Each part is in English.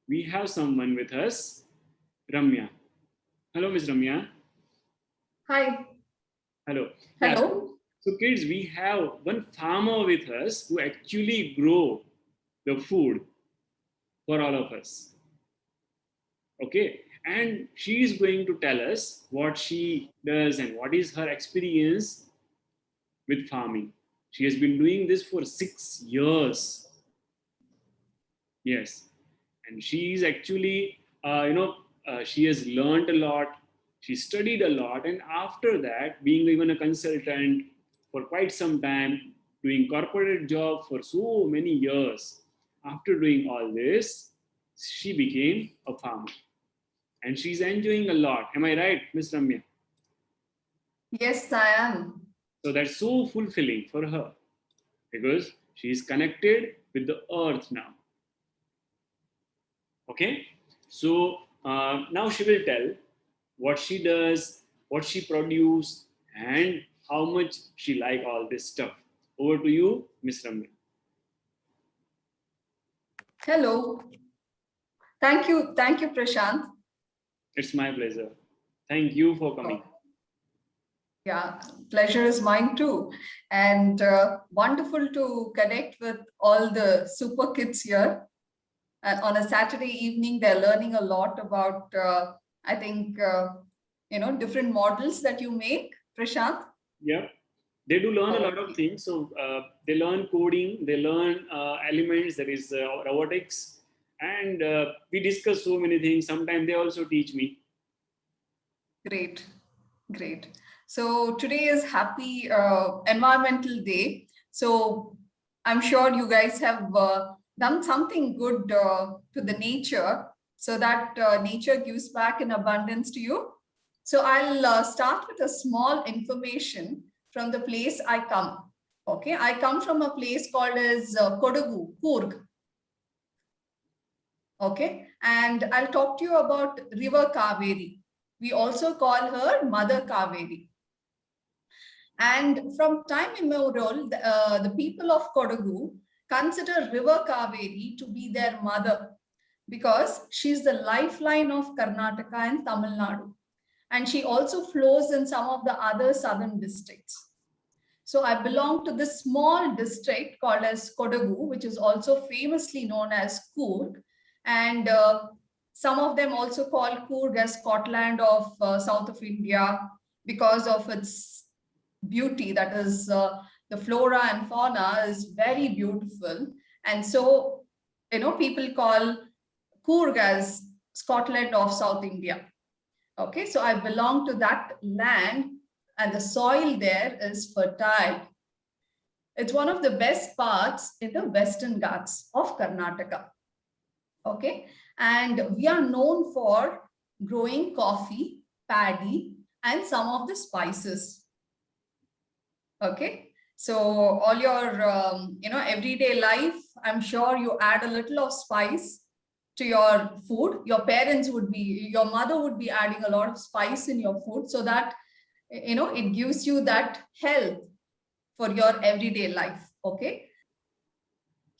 we have someone with us, Ramya. Hello, Miss Ramya. Hi. Hello. Yeah. Hello. So kids, we have one farmer with us who actually grow the food for all of us. Okay. And she is going to tell us what she does and what is her experience with farming. She has been doing this for 6 years. Yes. And she is actually, she has learned a lot. She studied a lot. And after that, being even a consultant for quite some time, doing corporate job for so many years, after doing all this, she became a farmer. And she's enjoying a lot. Am I right, Miss Ramya? Yes, I am. So that's so fulfilling for her because she is connected with the earth now. Okay, so now she will tell what she does, what she produce, and how much she like all this stuff. Over to you, Miss Ramya. Hello. Thank you, Prashant. It's my pleasure. Thank you for coming. Yeah, pleasure is mine too. And wonderful to connect with all the super kids here. And on a Saturday evening, they're learning a lot about, I think, different models that you make, Prashant. Yeah, they do learn a lot of things. So they learn coding, they learn elements, there is robotics, and we discuss so many things. Sometimes they also teach me. Great, great. So today is Happy Environmental Day. So I'm sure you guys have done something good to the nature so that nature gives back in abundance to you. So I'll start with a small information from the place I come. Okay, I come from a place called as Kodagu, Coorg. Okay, and I'll talk to you about River Kaveri. We also call her Mother Kaveri. And from time immemorial, the people of Kodagu consider River Kaveri to be their mother because she's the lifeline of Karnataka and Tamil Nadu. And she also flows in some of the other southern districts. So I belong to this small district called as Kodagu, which is also famously known as Coorg. And some of them also call Coorg as Scotland of south of India because of its beauty. That is, the flora and fauna is very beautiful. And so, people call Coorg as Scotland of South India. Okay, so I belong to that land and the soil there is fertile. It's one of the best parts in the Western Ghats of Karnataka. Okay, and we are known for growing coffee, paddy, and some of the spices. Okay, so all your everyday life, I'm sure you add a little of spice to your food. Your mother would be adding a lot of spice in your food so that it gives you that health for your everyday life. Okay,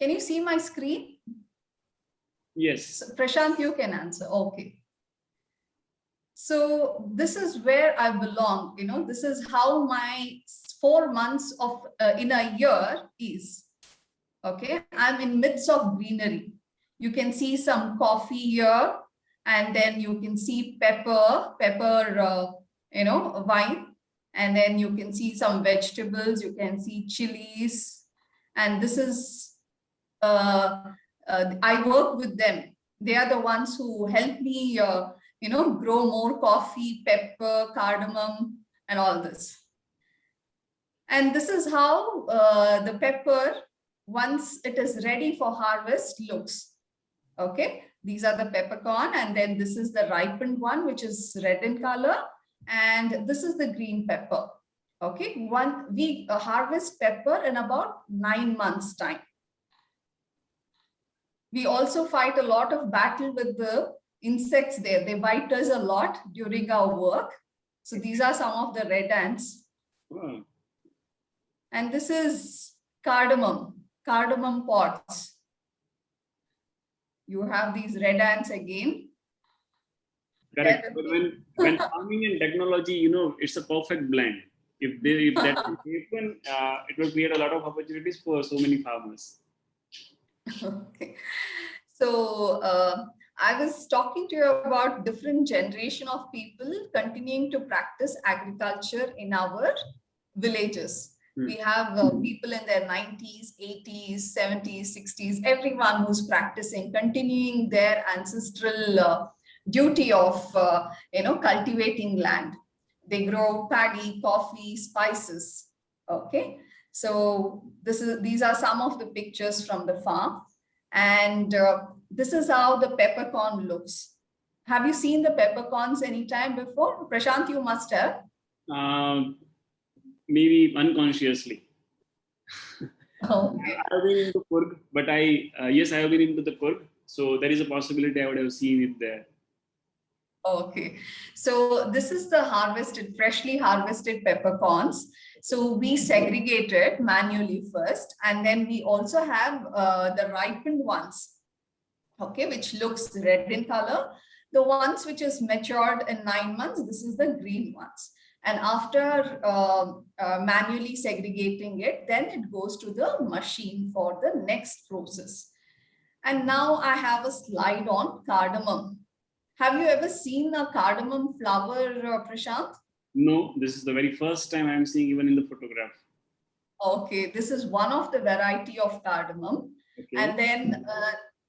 can you see my screen? Yes. Prashant, you can answer. Okay. So this is where I belong. This is how my 4 months of in a year is. Okay, I'm in midst of greenery. You can see some coffee here, and then you can see pepper, vine, and then you can see some vegetables. You can see chilies, and this is I work with them. They are the ones who help me, grow more coffee, pepper, cardamom, and all this. And this is how the pepper, once it is ready for harvest, looks. Okay, these are the peppercorn, and then this is the ripened one, which is red in color, and this is the green pepper. Okay, we harvest pepper in about 9 months' time. We also fight a lot of battle with the insects there. They bite us a lot during our work. So these are some of the red ants. Wow. And this is cardamom pods. You have these red ants again. Correct. But when farming and technology, you know, it's a perfect blend. If that will happen, it will create a lot of opportunities for so many farmers. Okay. So I was talking to you about different generation of people continuing to practice agriculture in our villages. We have people in their 90s, 80s, 70s, 60s, everyone who's practicing, continuing their ancestral duty of cultivating land. They grow paddy, coffee, spices. Okay, so these are some of the pictures from the farm, and this is how the peppercorn looks. Have you seen the peppercorns anytime before? Prashant, you must have. Maybe unconsciously. Okay. I have been into Kurg, but yes, I have been into the Kurg. So there is a possibility I would have seen it there. Okay, so this is the freshly harvested peppercorns. So we segregate it manually first, and then we also have the ripened ones, okay, which looks red in color. The ones which is matured in 9 months, this is the green ones. And after manually segregating it, then it goes to the machine for the next process. And now I have a slide on cardamom. Have you ever seen a cardamom flower, Prashant? No, this is the very first time I'm seeing, even in the photograph. Okay, this is one of the variety of cardamom. Okay. And then,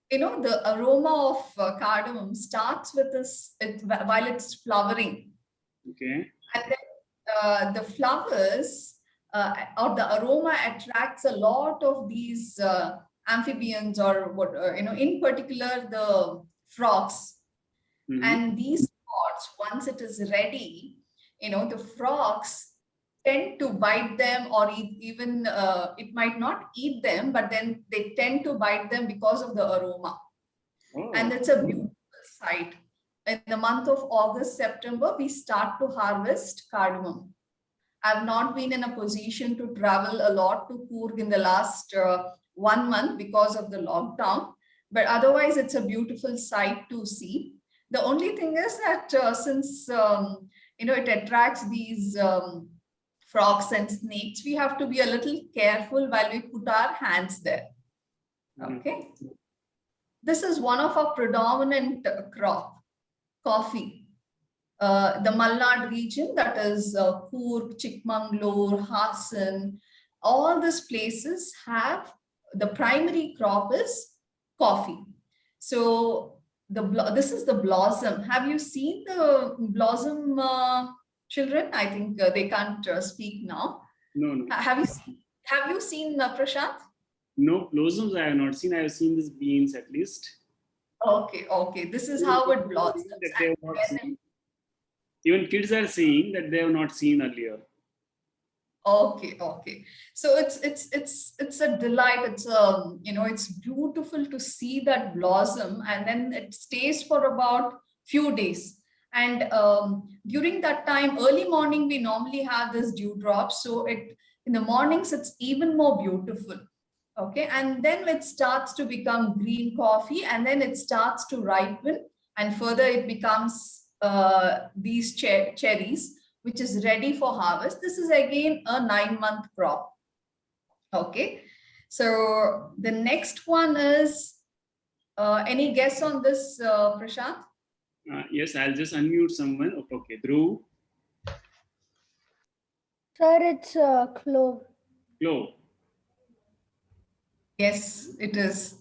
the aroma of cardamom starts with this while it's flowering. Okay. And then the flowers or the aroma attracts a lot of these amphibians, or what, in particular the frogs. Mm-hmm. And these spots, once it is ready, the frogs tend to bite them, or even it might not eat them, but then they tend to bite them because of the aroma. Oh. And it's a beautiful sight. In the month of August, September, we start to harvest cardamom. I've not been in a position to travel a lot to Coorg in the last 1 month because of the lockdown, but otherwise it's a beautiful sight to see. The only thing is that since it attracts these frogs and snakes, we have to be a little careful while we put our hands there. Okay. This is one of our predominant crop, coffee. The Malnad region, that is Coorg, Chikmagalur, Hassan, all these places have the primary crop is coffee. So this is the blossom. Have you seen the blossom, children? I think they can't speak now. No. Have you seen Prashant? No, blossoms I have not seen. I have seen these beans at least. Okay. This is how it blossoms. Even kids are saying that they have not seen earlier. Okay. So it's a delight. It's beautiful to see that blossom, and then it stays for about few days. And during that time, early morning, we normally have this dewdrops. So in the mornings, it's even more beautiful. Okay, and then it starts to become green coffee, and then it starts to ripen, and further it becomes these cherries, which is ready for harvest. This is again a 9-month crop. Okay, so the next one is, any guess on this, Prashant? Yes, I'll just unmute someone. Okay, Dhruv. Sir, it's clove. Clove. Yes, it is.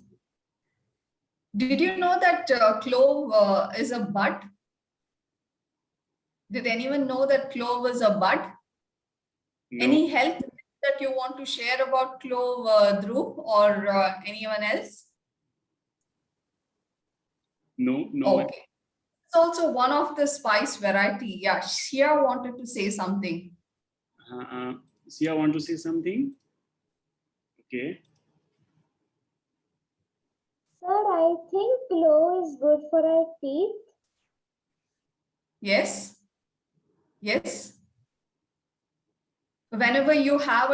Did you know that clove is a bud? Did anyone know that clove is a bud? No. Any health that you want to share about clove, Dhruv, or anyone else? No. Okay. It's also one of the spice variety. Yeah, Shia wanted to say something. Shia want to say something? Okay. Sir, I think clove is good for our teeth. Yes. Whenever you have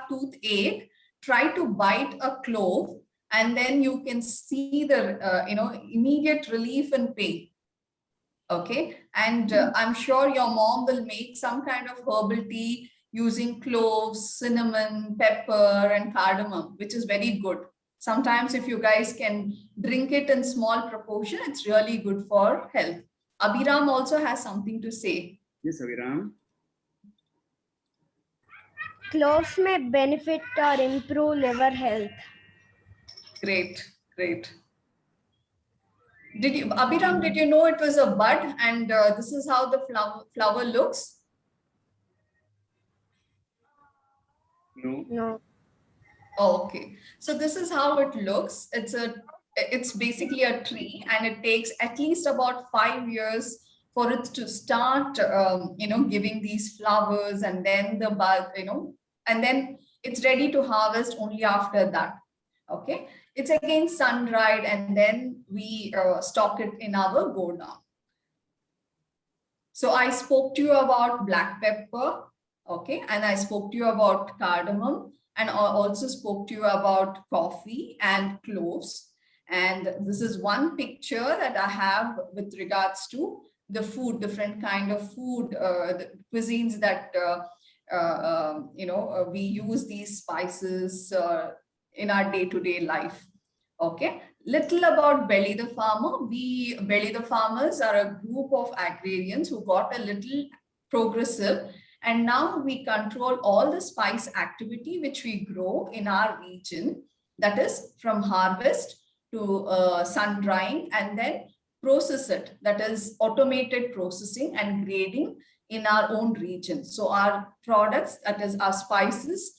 toothache, try to bite a clove and then you can see the immediate relief in pain. Okay, and I'm sure your mom will make some kind of herbal tea using cloves, cinnamon, pepper, and cardamom, which is very good. Sometimes if you guys can drink it in small proportion, it's really good for health. Abhiram also has something to say. Yes, Aviram. Cloves may benefit or improve liver health. Great, great. Abhiram, did you know it was a bud and this is how the flower looks? No. No. Oh, okay. So this is how it looks. It's basically a tree, and it takes at least about 5 years for it to start, giving these flowers, and then the bud, and then it's ready to harvest only after that. Okay. It's again sun dried, and then we stock it in our godown. So I spoke to you about black pepper. Okay. And I spoke to you about cardamom, and I also spoke to you about coffee and cloves. And this is one picture that I have with regards to the food, different kind of food, the cuisines that, we use these spices in our day-to-day life. Okay. Little about Belly the Farmer. Belly the Farmers are a group of agrarians who got a little progressive, and now we control all the spice activity which we grow in our region. That is from harvest to sun drying, and then process it. That is automated processing and grading in our own region. So our products, that is our spices,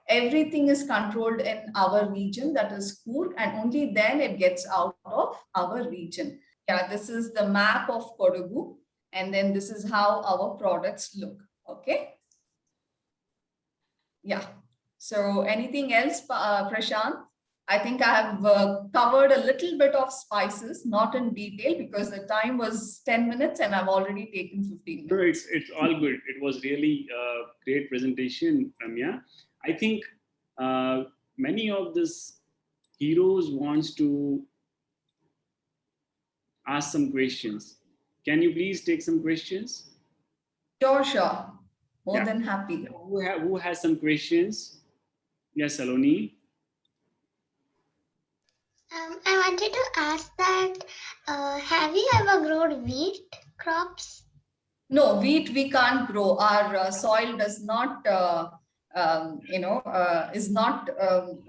everything is controlled in our region, that is Coorg, and only then it gets out of our region. Yeah, this is the map of Kodagu, and then this is how our products look. Okay. Yeah. So anything else, Prashant? I think I have covered a little bit of spices, not in detail because the time was 10 minutes and I've already taken 15 minutes. No, it's all good. It was really a great presentation, Ramya. I think many of these heroes wants to ask some questions. Can you please take some questions? Sure. More Yeah. than happy. Who has some questions? Yes, Saloni. I wanted to ask that, have you ever grown wheat crops? No, wheat we can't grow. Our soil does not, is not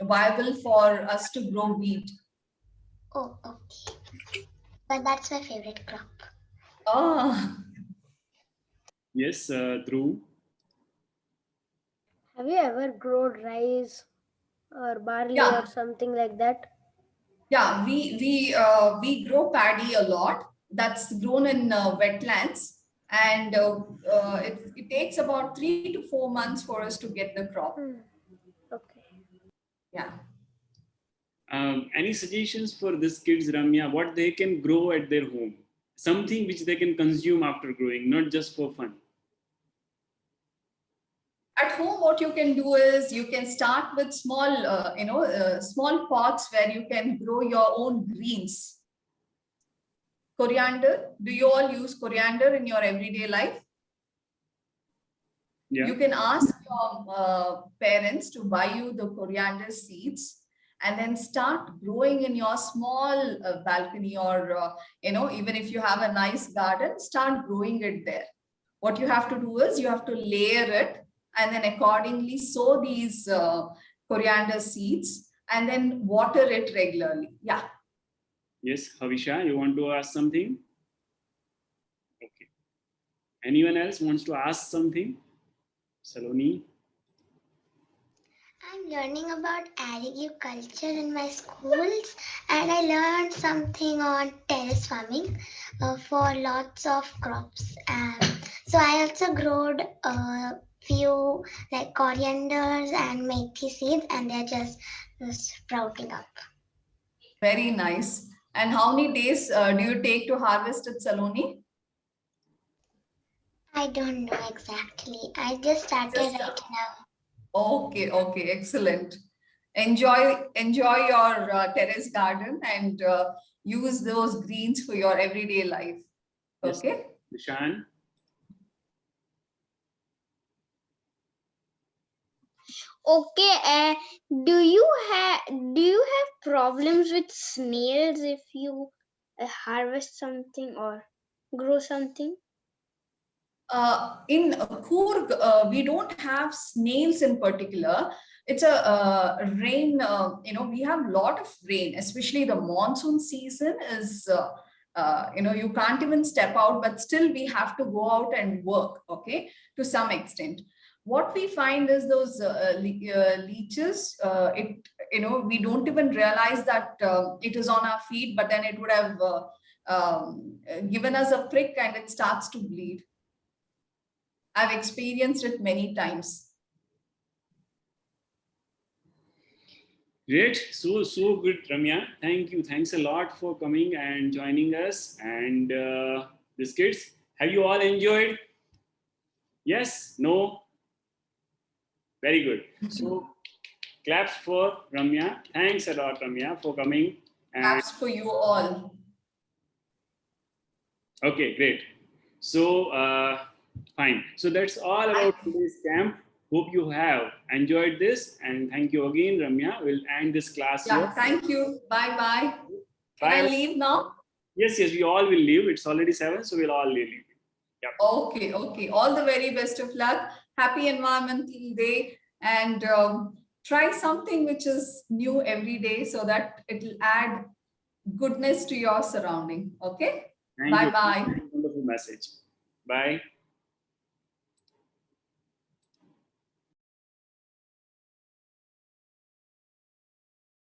viable for us to grow wheat. Oh, okay. But that's my favorite crop. Oh, Yes, Dhruv. Have you ever grown rice or barley Yeah. or something like that? yeah. We grow paddy a lot. That's grown in wetlands, and it takes about 3 to 4 months for us to get the crop. Okay. Yeah. Any suggestions for these kids, Ramya? What they can grow at their home? Something which they can consume after growing, not just for fun. At home, what you can do is you can start with small, small pots where you can grow your own greens. Coriander. Do you all use coriander in your everyday life? Yeah. You can ask your parents to buy you the coriander seeds and then start growing in your small balcony, or, even if you have a nice garden, start growing it there. What you have to do is you have to layer it and then accordingly sow these coriander seeds and then water it regularly. Yeah. Yes, Havisha, you want to ask something? Okay. Anyone else wants to ask something? Saloni? I'm learning about agriculture in my schools, and I learned something on terrace farming for lots of crops. So I also growed a few like corianders and methi seeds, and they're just sprouting up. Very nice. And how many days do you take to harvest it, Saloni? I don't know exactly. I just started right now. Okay, excellent. enjoy your terrace garden and use those greens for your everyday life. Yes. Okay. Nishan? Okay, do you have problems with snails if you harvest something or grow something? In Coorg, we don't have snails in particular. It's a rain, we have a lot of rain, especially the monsoon season is, you can't even step out, but still we have to go out and work, okay, to some extent. What we find is those leeches, we don't even realize that it is on our feet, but then it would have given us a prick and it starts to bleed. I've experienced it many times. Great. So good, Ramya. Thank you. Thanks a lot for coming and joining us. And these kids, have you all enjoyed? Yes? No? Very good. So claps for Ramya. Thanks a lot, Ramya, for coming. And Claps for you all. okay, great. So fine. So that's all about today's camp. Hope you have enjoyed this, and thank you again, Ramya. We'll end this class Yeah, here. thank you. Bye-bye. Can I Bye. leave now? Yes, we all will leave. It's already 7, so we'll all leave. Okay, okay. All the very best of luck. Happy Environmental Day, and try something which is new every day so that it will add goodness to your surrounding. Okay? Thank you. Bye-bye. Wonderful message. Bye.